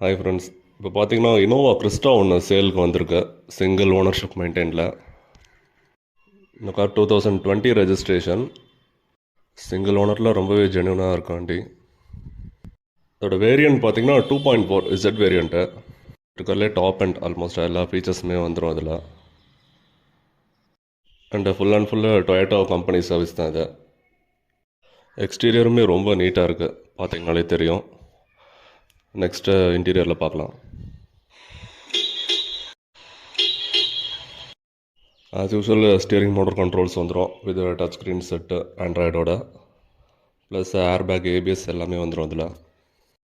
Hi friends. இப்போ பார்த்தீங்கன்னா Innova Crysta ஒன்று சேலுக்கு வந்திருக்கு. சிங்கிள் ஓனர்ஷிப் மெயின்டைனில். இந்த கார் 2020 ரெஜிஸ்ட்ரேஷன். சிங்கிள் ஓனரில் ரொம்பவே ஜென்யூனாக இருக்கும் வண்டி. இதோட வேரியன்ட் பார்த்தீங்கன்னா 2.4 இசட் வேரியண்ட்டு. இருக்கிறதுலே டாப் அண்ட் ஆல்மோஸ்ட் எல்லா ஃபீச்சர்ஸுமே வந்துடும் அதில். And full and full Toyota company service தான் இது. எக்ஸ்டீரியருமே ரொம்ப நீட்டாக இருக்குது, பார்த்தீங்கனாலே தெரியும். நெக்ஸ்ட்டு இன்டீரியரில் பார்க்கலாம். As usual steering motor controls வந்துடும் வித் டச் ஸ்க்ரீன் செட்டு ஆண்ட்ராய்டோட. ப்ளஸ் ஏர் பேக், ஏபிஎஸ் எல்லாமே வந்துடும் அதில்.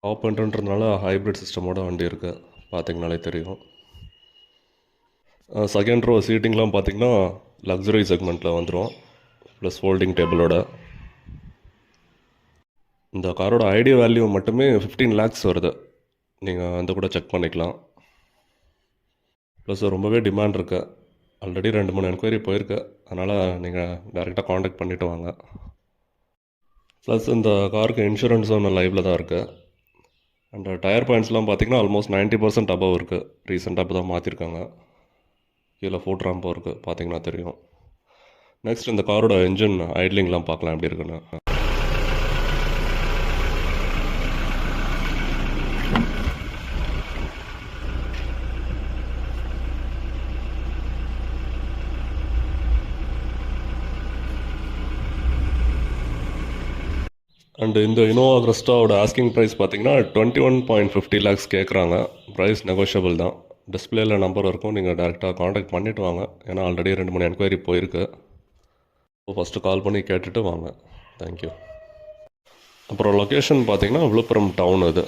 டாப் எண்ட்ன்றதுனால ஹைப்ரிட் சிஸ்டமோட வண்டி இருக்குது, பார்த்தீங்கனாலே தெரியும். செகண்ட் ரோ சீட்டிங்லாம் பார்த்தீங்கன்னா லக்ஸுரி செக்மெண்ட்டில் வந்துடும், ப்ளஸ் ஃபோல்டிங் டேபிளோட. இந்த காரோட ஐடியா வேல்யூ மட்டுமே 15 lakhs வருது. நீங்கள் அந்த கூட செக் பண்ணிக்கலாம். ப்ளஸ் ரொம்பவே டிமாண்ட் இருக்குது. ஆல்ரெடி 2-3 என்கொயரி போயிருக்கு. அதனால் நீங்கள் டேரெக்டாக காண்டாக்ட் பண்ணிவிட்டு வாங்க. ப்ளஸ் இந்த காருக்கு இன்சூரன்ஸும் ஒன்று லைவில் தான் இருக்குது. அண்ட் டயர் பாயிண்ட்ஸ்லாம் பார்த்தீங்கன்னா ஆல்மோஸ்ட் 90% அபவ் இருக்குது. ரீசெண்டாக இப்போ தான் மாற்றிருக்காங்க. கீழே ஃபுட் ராம்போ இருக்குது, பார்த்தீங்கன்னா தெரியும். நெக்ஸ்ட் இந்த காரோட இன்ஜின் ஐட்லிங்லாம் பார்க்கலாம் எப்படி இருக்குன்னு. அண்டு இந்த இனோவா கிறிஸ்டாவோட ஆஸ்கிங் ப்ரைஸ் பார்த்தீங்கன்னா 21.50 lakhs கேட்குறாங்க. ப்ரைஸ் நெகோஷியபிள் தான். டிஸ்பிளேயில் நம்பர் இருக்கும், நீங்கள் டேரெக்டாக காண்டாக்ட் பண்ணிவிட்டு வாங்க. ஏன்னா ஆல்ரெடி 2-3 என்கொயரி போயிருக்கு. ஸோ ஃபஸ்ட்டு கால் பண்ணி கேட்டுட்டு வாங்க. தேங்க்யூ. அப்புறம் லொக்கேஷன் பார்த்தீங்கன்னா விழுப்புரம் டவுன் இது.